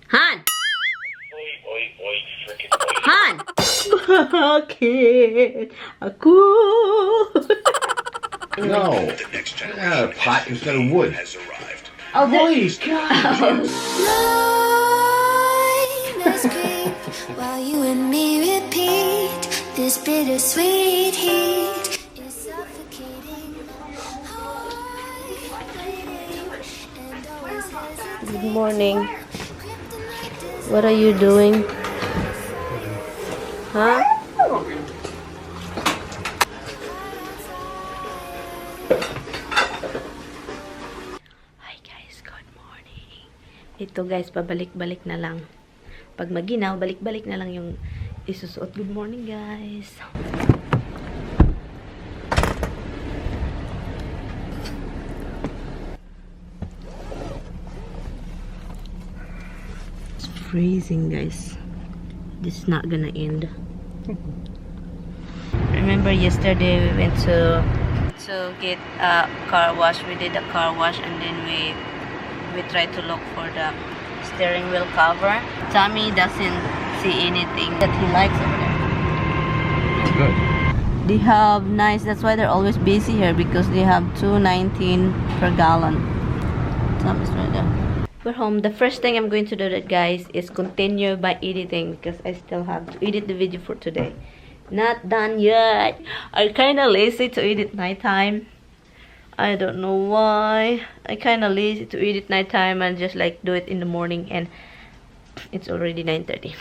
Han! Han! Bakit? Ako! No. Yeah, a pot instead of wood. Oh, Please, God. While you and me repeat this bittersweet heat is suffocating. Good morning. What are you doing? Huh? Hi guys, good morning. Ito guys, pabalik-balik na lang. Pag maginaw, balik-balik na lang yung isusuot. Good morning guys. It's freezing guys. This is not gonna end. Remember yesterday we went to get a car wash. We did a car wash and then we tried to look for the steering wheel cover. Tommy doesn't see anything that he likes over there. It's good. They have nice, that's why they're always busy here, because they have $2.19 per gallon. Tommy's right there. We're home. The first thing I'm going to do, that guys, is continue by editing, because I still have to edit the video for today. Not done yet. I'm kind of lazy to edit nighttime. I don't know why. I kind of lazy to edit nighttime and just like do it in the morning, and it's already 9:30.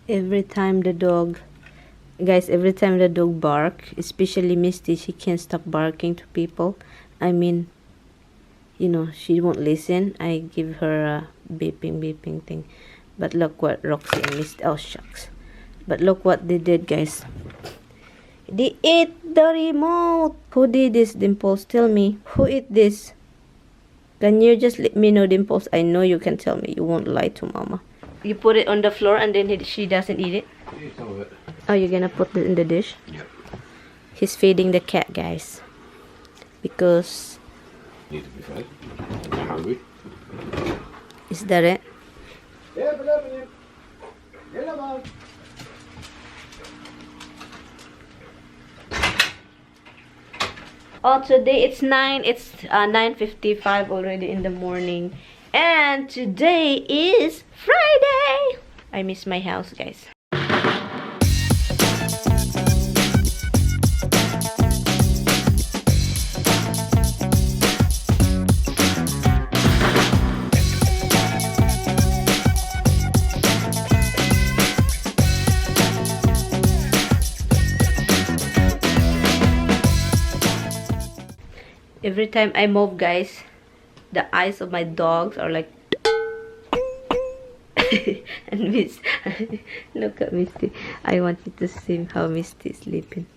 Every time the dog, guys, every time the dog bark, especially Misty, she can't stop barking to people. I mean, you know, she won't listen. I give her a beeping thing. But look what Roxy and Misty, oh shucks. But look what they did, guys. They ate the remote. Who did this, Dimples? Tell me. Who ate this? Can you just let me know, Dimples? I know you can tell me. You won't lie to Mama. You put it on the floor and then she doesn't eat it? Eat some of it. Oh, you're gonna put it in the dish? Yep. He's feeding the cat, guys. Because... Need to be fed. I'm hungry. Is that it? Oh, today it's 9:55 already in the morning, and today is Friday. I miss my house, guys. Every time I move, guys, the eyes of my dogs are like and Miss look at Misty. I want you to see how Misty is sleeping.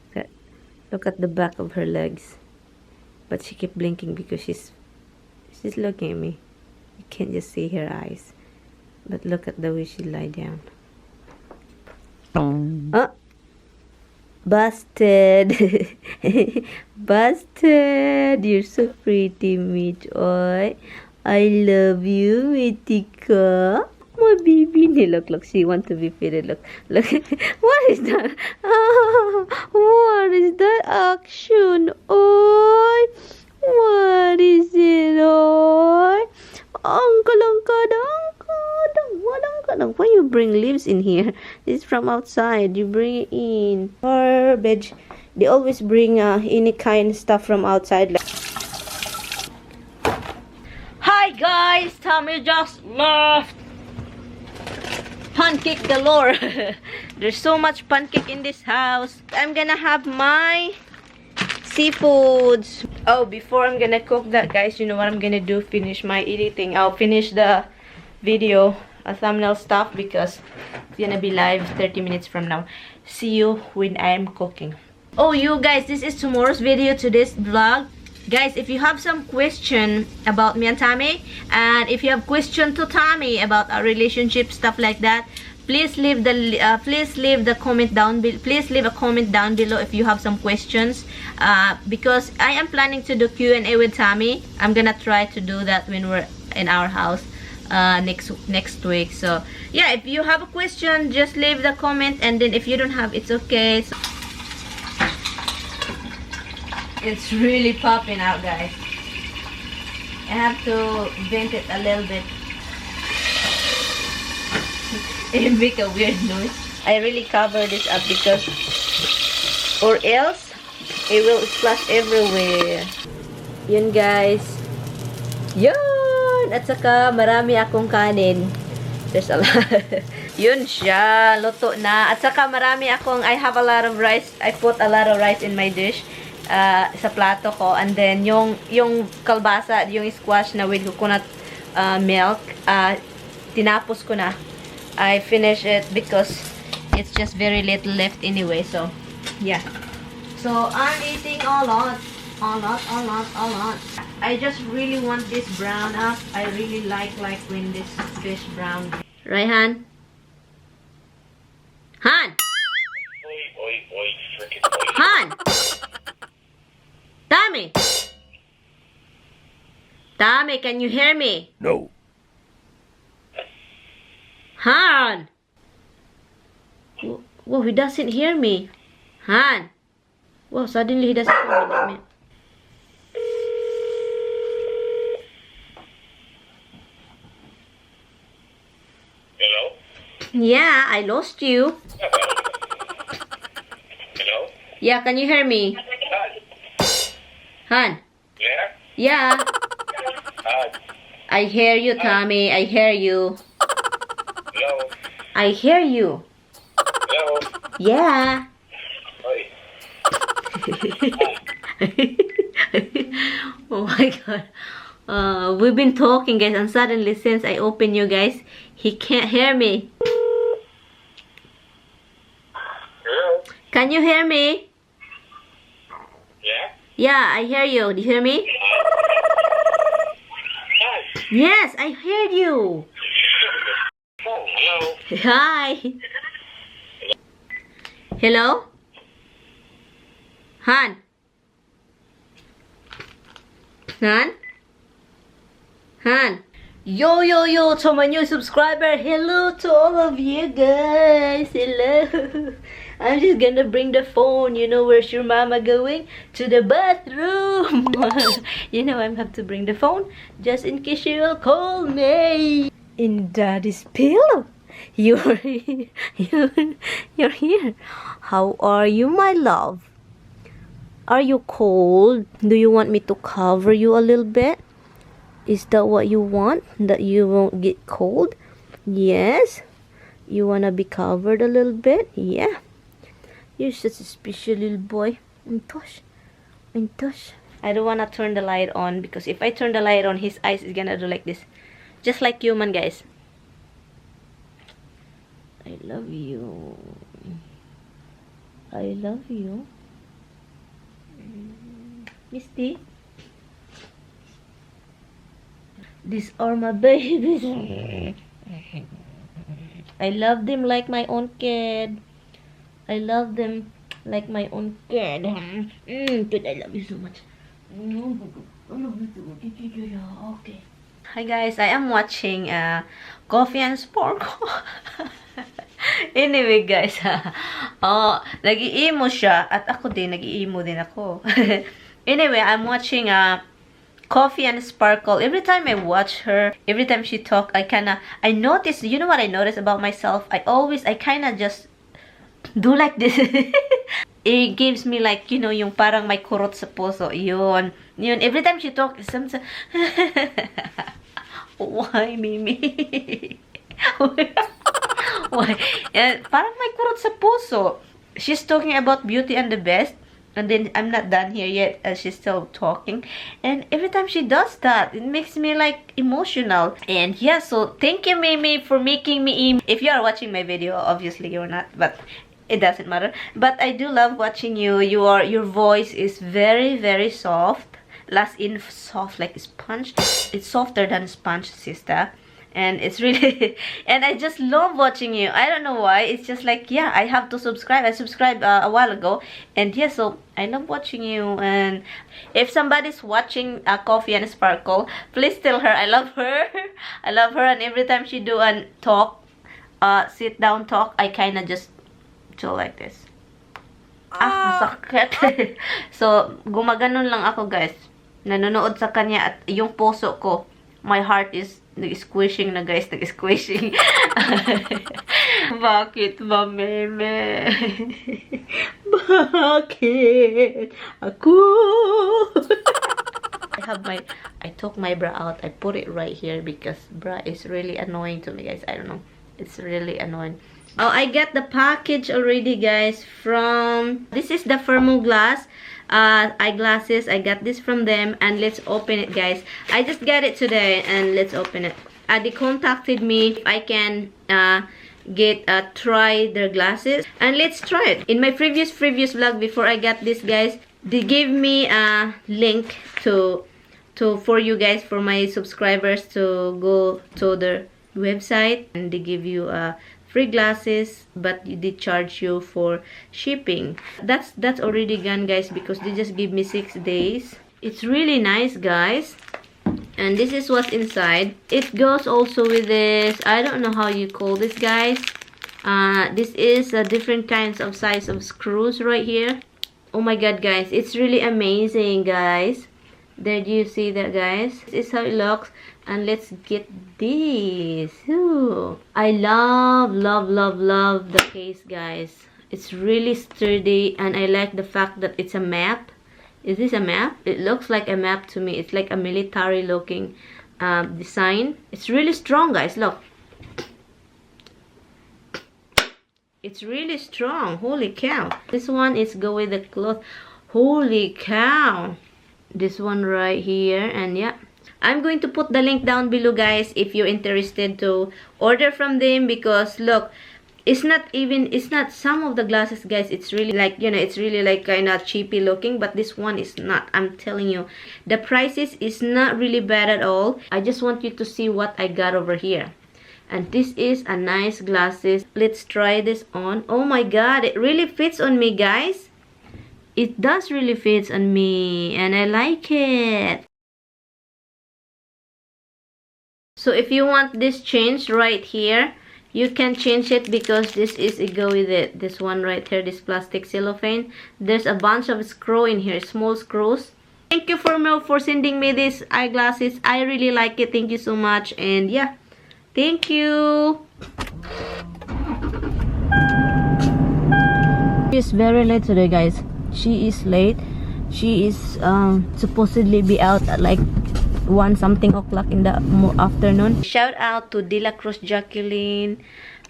Look at the back of her legs, but she kept blinking because she's looking at me. You can't just see her eyes, but look at the way she lie down. Busted. Busted. You're so pretty, Mitch-oy. I love you, Mitika. My baby. Look, she wants to be fitted. Look. What is that? What is that action? Oy. What is it, oy? Why you bring leaves in here? This is from outside. You bring it in. Garbage. They always bring any kind of stuff from outside. Hi guys, Tommy just left. Pancake galore. There's so much pancake in this house. I'm gonna have my seafoods. Oh, before I'm gonna cook that, guys, you know what I'm gonna do? Finish my editing. I'll finish the video, thumbnail stuff, because it's gonna be live 30 minutes from now. See you when I'm cooking. Oh, you guys, this is tomorrow's video, today's vlog. Guys, if you have some question about me and Tommy, and if you have question to Tommy about our relationship, stuff like that, please leave the comment down below. Please leave a comment down below if you have some questions, because I am planning to do Q&A with Tommy. I'm gonna try to do that when we're in our house next week. So yeah, if you have a question, just leave the comment, and then if you don't have, it's okay. So it's really popping out, guys. I have to vent it a little bit. It make a weird noise. I really cover this up because, or else it will splash everywhere. Yun, guys. Yun! At saka marami akong kanin. There's a lot. Yun siya. Luto na. At saka marami akong, I have a lot of rice. I put a lot of rice in my dish. Sa plato ko. And then, yung kalbasa, yung squash na with coconut milk, tinapos ko na. I finished it because it's just very little left anyway. So, yeah. So, I'm eating a lot. I just really want this brown up. I really like when this fish brown. Right, Han? Han! Han! Tommy! Tommy, can you hear me? No. Han! Whoa, he doesn't hear me. Han! Whoa, suddenly he doesn't hear me. Hello? Yeah, I lost you. Hello? Yeah, can you hear me? Han? Yeah? Yeah. I hear you, Tommy. I hear you. Hello? I hear you. Hello? Yeah. Oi. Oh my god. We've been talking, guys, and suddenly since I open you guys, he can't hear me. Hello? Can you hear me? Yeah? Yeah, I hear you. Do you hear me? Hi. Yes, I heard you. Oh, hello? Hi. Hello? Han? Han? Han? Yo, to my new subscriber. Hello to all of you guys. Hello. I'm just gonna bring the phone. You know, where's your mama going? To the bathroom. You know, I have to bring the phone just in case she will call me. In Daddy's pillow. You're here. How are you, my love? Are you cold? Do you want me to cover you a little bit? Is that what you want? That you won't get cold? Yes? You wanna be covered a little bit? Yeah. You're such a special little boy. Tosh. I don't wanna turn the light on because if I turn the light on, his eyes is gonna do like this. Just like human, guys. I love you. I love you. Misty. These are my babies. I love them like my own kid. I love them like my own kid. Kid, I love you so much. Okay. Hi guys, I am watching Coffee and Sparkle. Anyway guys, nag-i-emo siya at ako din, nag-i-emo din ako. Anyway, I'm watching Coffee and Sparkle. Every time I watch her, every time she talk, I notice, you know what I notice about myself? I kinda just do like this. It gives me like, you know, yung parang may kurot sa puso. Yun. Every time she talk, sometimes, why, Mimi? Why? Parang may kurot sa puso. She's talking about Beauty and the Beast. And then I'm not done here yet. She's still talking. And every time she does that, it makes me like emotional. And yeah, so thank you, Mimi, for making me. If you are watching my video, obviously you're not, but it doesn't matter. But I do love watching you. Your voice is very, very soft. Last in soft like sponge. It's softer than sponge, sister. and it's really and I just love watching you. I don't know why. It's just like, yeah, I have to subscribe. I subscribed a while ago, and yeah, so I love watching you. And if somebody's watching Coffee and Sparkle, please tell her I love her. I love her, and every time she do a talk, sit down talk, I kind of just chill like this. Masakit. So gumaganon lang ako, guys. Nanonood sa kanya, at yung puso ko, my heart is nag-squishing na, guys, nag-squishing. Bakit ba, meme? Bakit ako? I took my bra out. I put it right here because bra is really annoying to me, guys. I don't know. It's really annoying. Oh, I get the package already, guys, from... This is the Thermoglass eyeglasses. I got this from them, and let's open it, guys. I just got it today, and let's open it. They contacted me if I can try their glasses, and let's try it. In my previous vlog, before I got this, guys, they gave me a link for you guys, for my subscribers, to go to their website, and they give you free glasses, but they charge you for shipping. That's already gone, guys, because they just give me 6 days. It's really nice, guys. And this is what's inside. It goes also with this, I don't know how you call this, guys. This is different kinds of size of screws right here. Oh my god, guys, it's really amazing, guys. Did you see that, guys? This is how it looks. And let's get this. Ooh. I love the case, guys. It's really sturdy, and I like the fact that it's a map. Is this a map? It looks like a map to me. It's like a military looking design. It's really strong, guys. Look, it's really strong. Holy cow. This one is go with the cloth. Holy cow. This one right here, and yeah, I'm going to put the link down below, guys, if you're interested to order from them, because look, it's not some of the glasses, guys, it's really like, you know, it's really like kind of cheapy looking, but this one is not. I'm telling you, the prices is not really bad at all. I just want you to see what I got over here. And this is a nice glasses. Let's try this on. Oh my god, it really fits on me, guys. It does really fits on me, and I like it. So if you want this changed right here, you can change it, because this is a go with it. This one right here, this plastic cellophane. There's a bunch of screw in here, small screws. Thank you for sending me these eyeglasses. I really like it. Thank you so much. And yeah, thank you. She's very late today, guys. She is late. She is supposedly be out at like 1-something o'clock in the afternoon. Shout out to De La Cruz Jacqueline.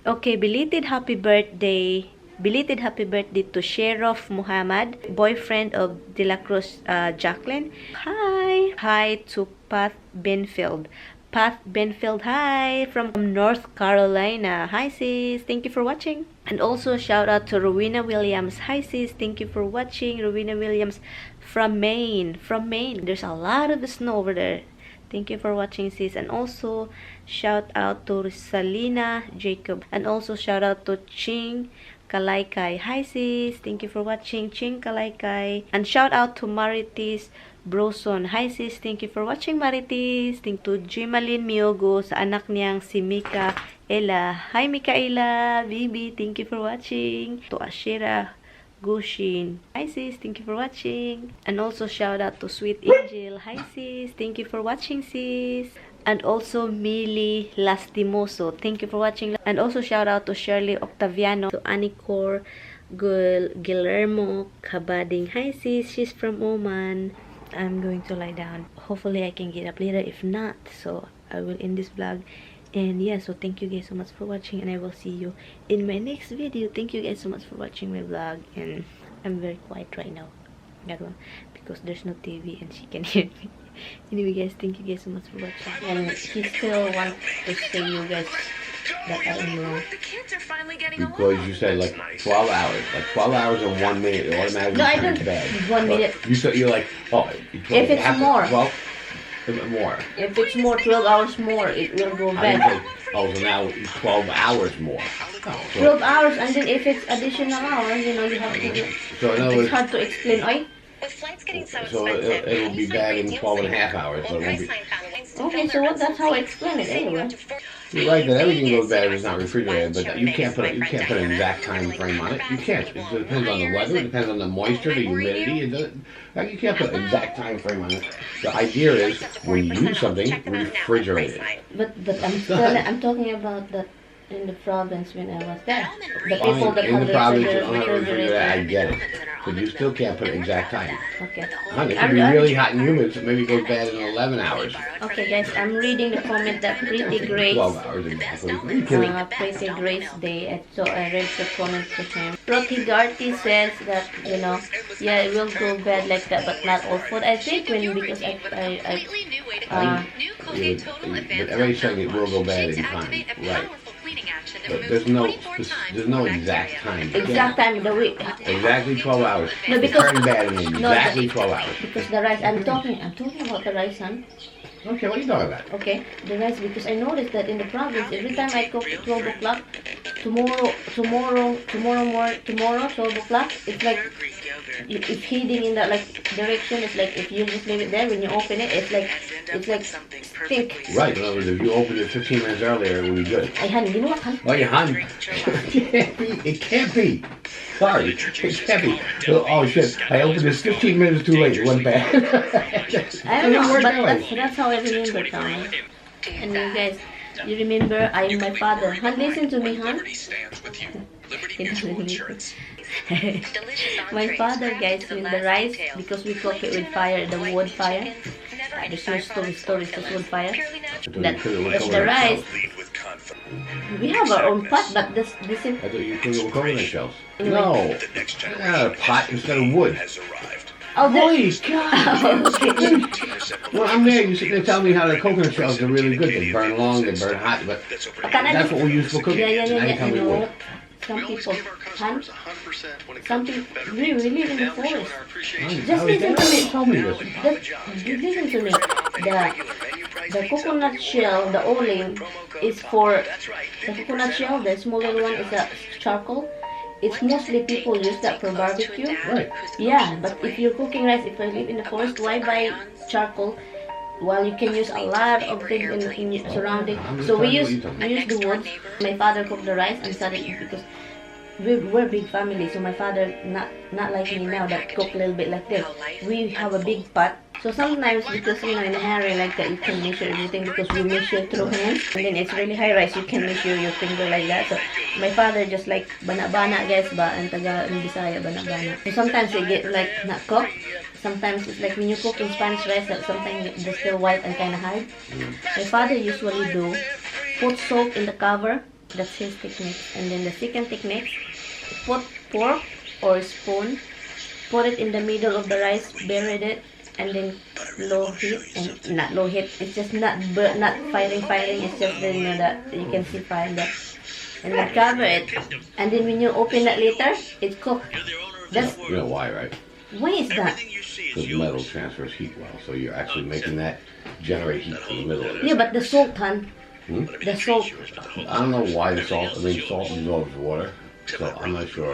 Okay, belated happy birthday to Sheriff Muhammad, boyfriend of De La Cruz Jacqueline. Hi to Pat Benfield, hi, from North Carolina. Hi sis, thank you for watching. And also shout out to Rowena Williams. Hi sis, thank you for watching. Rowena Williams from Maine. There's a lot of snow over there. Thank you for watching, sis. And also shout out to Salina Jacob. And also shout out to Ching Kalaikai. Hi sis, thank you for watching, Ching Kalaikai. And shout out to Maritis Broson. Hi sis, thank you for watching, Maritis. Thank to Jimalin Miogo sa anak niyang si Mikaela. Hi Mikaela, baby, thank you for watching. To Ashira Gushin. Hi sis, thank you for watching. And also shout out to Sweet Angel. Hi sis, thank you for watching, sis. And also Mili Lastimoso, thank you for watching. And also shout out to Shirley Octaviano, to Anicor Guillermo Cabading. Hi sis, she's from Oman. I'm going to lie down. Hopefully I can get up later. If not, so I will end this vlog. And yeah, so thank you guys so much for watching, and I will see you in my next video. Thank you guys so much for watching my vlog. And I'm very quiet right now, because there's no TV and she can hear me. Anyway guys, thank you guys so much for watching. And he still wants to say you guys that I am wrong. Because you said like 12 hours. Like 12 hours and 1 minute. It automatically No, I turns don't. bad. 1 minute. You said you're like, oh, If it's more. Well, More. If it's more, 12 hours more, it will go I didn't bad. say, oh, so now 12 hours more. Oh, so, 12 hours, and then if it's additional hours, you know, you have to. so in other It's words, hard to explain. Oi? With flights getting so so expensive, it'll be bad in 12 and a half hours, but it won't be. Okay, so what? That's how I explain it anyway. You're right that everything goes bad if it's not refrigerated, but you can't put an exact time frame on it. You can't. It depends on the weather. It depends on the moisture, the humidity. You can't put an exact time frame on it. The idea is when you use something, refrigerate it. But I'm talking about that in the province when I was there. The Fine, people that in have the the province, refrigerator. I get it. But you still can't put an exact time. Okay. It could be really hot and humid, so maybe it goes bad in 11 hours. Okay, guys, I'm reading the comment that Pretty Grace. 12 hours exactly. Are you kidding? Pretty Grace Day, and so I read the comment to him. Roti Garty says that, you know, yeah, it will go bad like that, but not all food. I think because Yeah, but everybody's saying it will go bad in time, right? But there's no exact time. exact time of the week. Exactly 12 hours. No, It because- turned bad in exactly 12 hours. Because the rice, I'm talking about the rice, son. Okay, what are you talking about? Okay, the rice, because I noticed that in the province, every time I cook at 12 o'clock, tomorrow, 12 o'clock, it's like, it's heading in that like direction. It's like if you just leave it there, when you open it, it's like stink. Right, in other words, if you opened it 15 minutes earlier, it would be good. Ay, honey, you know what, honey? Oh, yeah, hon. It can't be. Sorry, it can't be. Oh, shit, I opened this 15 minutes too late. It wasn't bad. I don't know, but that's how I remember, Tommy. And you guys, you remember I'm my father. Hon, listen to me, hon. He doesn't listen. My father, guys, with the rice, because we cook it with fire, the wood fire. There's no stove, it's just wood fire. That's the rice. We have our own pot, but this is. I thought you put it with coconut shells. No, I got a pot instead of wood. Oh, Holy God! Well, I'm there. You sit there telling me how the coconut shells are really good. They burn long, they burn hot, but that's what we use for cooking. Yeah. Now you tell me No, what. some people, hon, some people, we live in the forest. Just listen to me. Tell me this. Just listen to me. The coconut shell, the olive, is for the coconut shell. The smaller one is a charcoal. It's mostly people use that for barbecue. Right. Yeah, but if you're cooking rice, if I live in the forest, why buy charcoal? While you can use a lot of things in surrounding. So we use the wood. My father cooked the rice and started it because we're big family. So my father, not like me now that cook a little bit like this. We have a big pot. So sometimes because you know in a hurry like that you can measure everything because we measure through hand and then it's really high rice you can measure your finger like that. So my father just like bana-bana guys ba ang taga in Bisaya bana-bana. So sometimes they get like not cooked. Sometimes it's like when you cook in Spanish rice that sometimes they're still white and kind of hard. My father usually do put salt in the cover. That's his technique. And then the second technique, put pork or spoon, put it in the middle of the rice, buried it. And then low heat and not low heat. It's just not firing. It's just the, you know that you can see fire there. And then cover it. And then when you open that later, it's cooked. That's You know why, right? why is that? Because metal transfers heat well, so you're actually making that generate heat from the middle of it. Yeah, but the salt, hon. Hmm? The salt. I don't know why the salt. I mean, salt absorbs water, so I'm not sure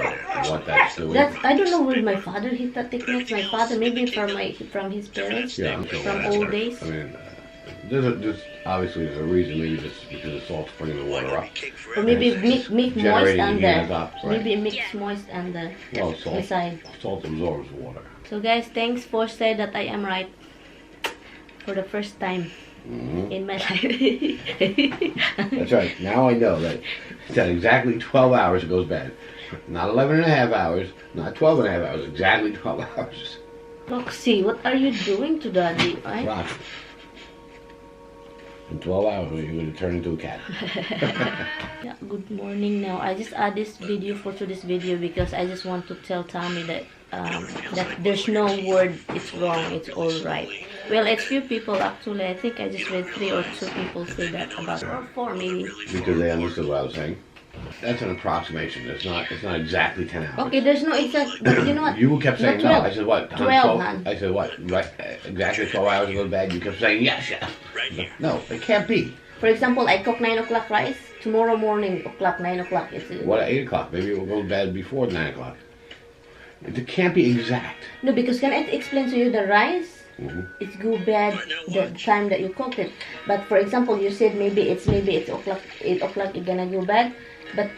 what that's doing. I don't know where my father hit that technique. My father maybe from his parents, Yeah, I'm sure from that's old right. days. I mean, there's obviously there's a reason. Maybe just because the salt's putting the water up. Or maybe make moist Generating on heat the on top, right. maybe mix moist on the Well, salt side. absorbs water. So guys, thanks for saying that I am right for the first time in my life. That's right. Now I know that it's at exactly 12 hours it goes bad. Not 11 and a half hours, not 12 and a half hours, exactly 12 hours. Roxy, what are you doing to Daddy? Right? Rock. In 12 hours you're going to turn into a cat. Yeah, good morning now. I just add this video for today's video because I just want to tell Tommy that that there's no word it's wrong, it's all right. Well, it's few people actually. I think I just read 3 or 2 people say that about, or 4 maybe. Because they understood what I was saying. That's an approximation. It's not exactly 10 hours. Okay, there's no exact, but you know what? You kept saying Not no. 12. I said what? 12, hon. I said what? Right, exactly 12 hours to go to bed. You kept saying yes, yes. No, it can't be. For example, I cook 9 o'clock rice. Tomorrow morning, 9 o'clock. What at 8 o'clock? Maybe we'll go to bed before 9 o'clock. It can't be exact. No, because can I explain to you the rice? It's go bad the time that you cooked it. But for example, you said maybe it's 8 o'clock you're gonna go bad, but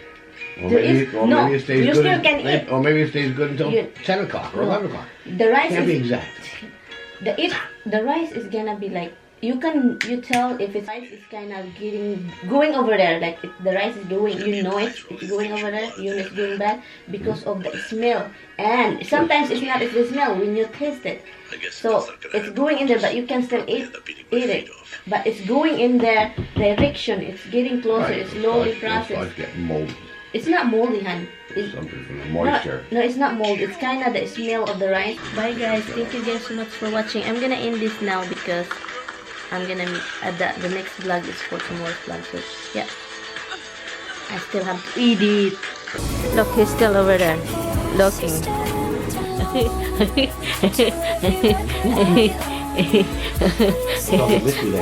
Or maybe it stays you good. still can eat. Or maybe it stays good until 10 o'clock or 11 o'clock. The rice Can't be is exact. the rice is gonna be like you tell if it's rice is kind of going over there, like the rice is going, you know it's going over there, you know it's going bad because of the smell, and sometimes it's not the smell when you taste it. So it's going in there, but you can still eat it, but it's going in their direction. It's getting closer. It's slowly processed. Moldy. It's not moldy, hon. Something from the moisture. No, it's not mold. It's kind of the smell of the rice. Bye guys. Thank you guys so much for watching. I'm gonna end this now because I'm gonna meet the next vlog is for tomorrow's vlog. So yeah, I still have to eat it. Look, he's still over there looking.